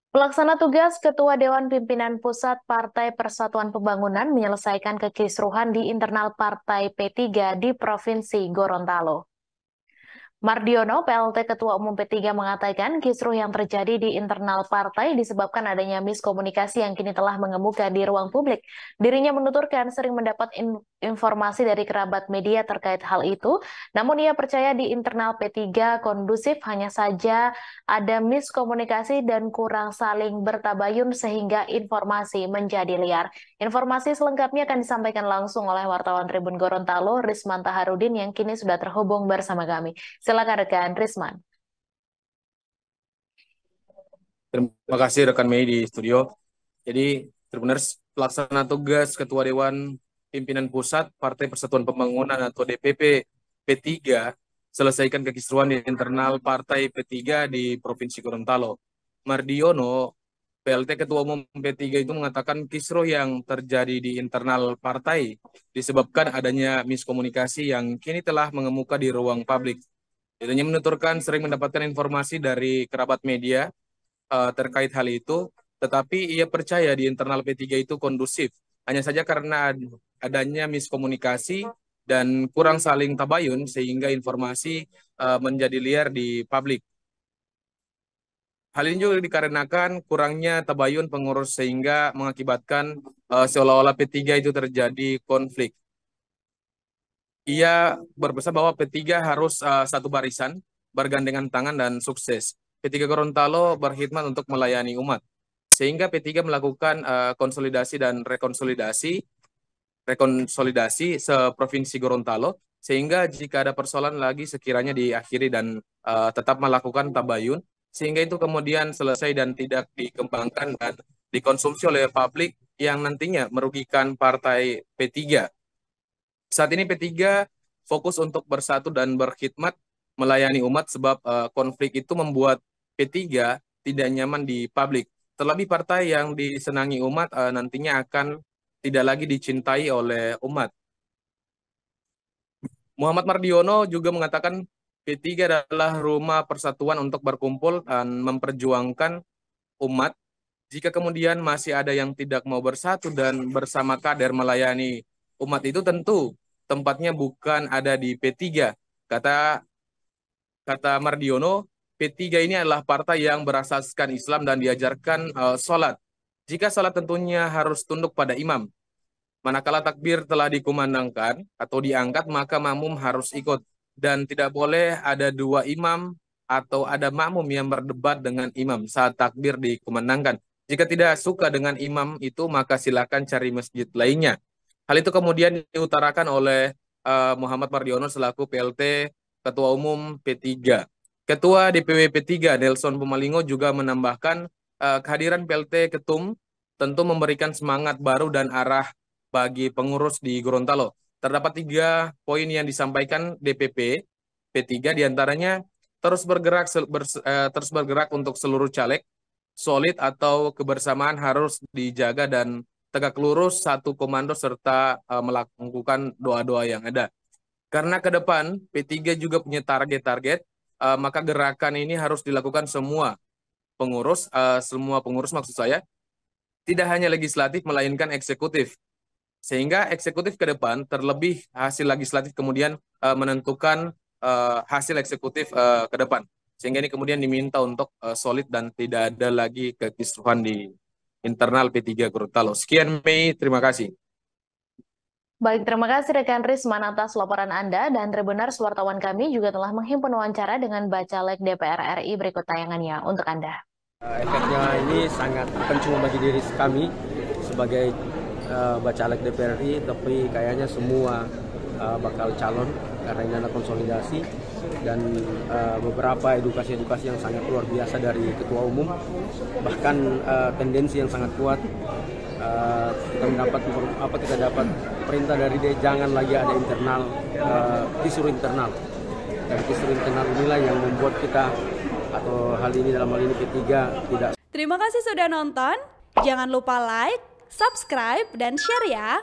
Pelaksana tugas Ketua Dewan Pimpinan Pusat Partai Persatuan Pembangunan menyelesaikan kekisruhan di internal Partai P3 di Provinsi Gorontalo. Mardiono, PLT Ketua Umum P3 mengatakan kisruh yang terjadi di internal partai disebabkan adanya miskomunikasi yang kini telah mengemuka di ruang publik. Dirinya menuturkan sering mendapat informasi dari kerabat media terkait hal itu, namun ia percaya di internal P3 kondusif, hanya saja ada miskomunikasi dan kurang saling bertabayun sehingga informasi menjadi liar. Informasi selengkapnya akan disampaikan langsung oleh wartawan Tribun Gorontalo, Risman Taharudin yang kini sudah terhubung bersama kami. Silakan rekan Risman. Terima kasih rekan Mei di studio. Jadi, Tribuners, pelaksana tugas Ketua Dewan Pimpinan Pusat Partai Persatuan Pembangunan atau DPP P3 selesaikan kekisruhan di internal Partai P3 di Provinsi Gorontalo. Mardiono, PLT Ketua Umum P3 itu mengatakan kisruh yang terjadi di internal partai disebabkan adanya miskomunikasi yang kini telah mengemuka di ruang publik. Dirinya menuturkan sering mendapatkan informasi dari kerabat media terkait hal itu, tetapi ia percaya di internal P3 itu kondusif. Hanya saja karena adanya miskomunikasi dan kurang saling tabayun sehingga informasi menjadi liar di publik. Hal ini juga dikarenakan kurangnya tabayun pengurus sehingga mengakibatkan seolah-olah P3 itu terjadi konflik. Ia berpesan bahwa P3 harus satu barisan, bergandengan tangan dan sukses. P3 Gorontalo berkhidmat untuk melayani umat. Sehingga P3 melakukan konsolidasi dan rekonsolidasi seprovinsi Gorontalo, sehingga jika ada persoalan lagi sekiranya diakhiri dan tetap melakukan tabayun, sehingga itu kemudian selesai dan tidak dikembangkan dan dikonsumsi oleh publik yang nantinya merugikan partai P3. Saat ini P3 fokus untuk bersatu dan berkhidmat melayani umat sebab konflik itu membuat P3 tidak nyaman di publik. Terlebih partai yang disenangi umat nantinya akan tidak lagi dicintai oleh umat. Muhammad Mardiono juga mengatakan P3 adalah rumah persatuan untuk berkumpul dan memperjuangkan umat. Jika kemudian masih ada yang tidak mau bersatu dan bersama kader melayani umat itu tentu tempatnya bukan ada di P3. Kata kata Mardiono, P3 ini adalah partai yang berasaskan Islam dan diajarkan sholat. Jika sholat tentunya harus tunduk pada imam. Manakala takbir telah dikumandangkan atau diangkat, maka makmum harus ikut. Dan tidak boleh ada dua imam atau ada makmum yang berdebat dengan imam saat takbir dikumandangkan. Jika tidak suka dengan imam itu, maka silakan cari masjid lainnya. Hal itu kemudian diutarakan oleh Muhammad Mardiono selaku PLT Ketua Umum P3. Ketua DPW P3 Nelson Pumalingo juga menambahkan kehadiran PLT Ketum tentu memberikan semangat baru dan arah bagi pengurus di Gorontalo. Terdapat 3 poin yang disampaikan DPP P3, diantaranya terus bergerak untuk seluruh caleg, solid atau kebersamaan harus dijaga dan tegak lurus satu komando serta melakukan doa-doa yang ada. Karena ke depan P3 juga punya target-target, maka gerakan ini harus dilakukan semua pengurus maksud saya, tidak hanya legislatif melainkan eksekutif. Sehingga eksekutif ke depan terlebih hasil legislatif kemudian menentukan hasil eksekutif ke depan. Sehingga ini kemudian diminta untuk solid dan tidak ada lagi kekisruhan di internal P3 Gorontalo. Sekian Mei, terima kasih. Baik, terima kasih rekan Risman atas laporan Anda dan Tribuners wartawan kami juga telah menghimpun wawancara dengan Bacalek DPR RI berikut tayangannya untuk Anda. Efeknya ini sangat bukan cuma bagi diri kami sebagai Bacalek DPR RI, tapi kayaknya semua bakal calon karena ini adalah konsolidasi dan beberapa edukasi-edukasi yang sangat luar biasa dari Ketua Umum, bahkan tendensi yang sangat kuat. Kita dapat perintah dari dia jangan lagi ada internal kisruh internal, dan kisruh internal inilah yang membuat kita atau hal ini dalam hal ini P3 tidak. Terima kasih sudah nonton, jangan lupa like, subscribe dan share ya.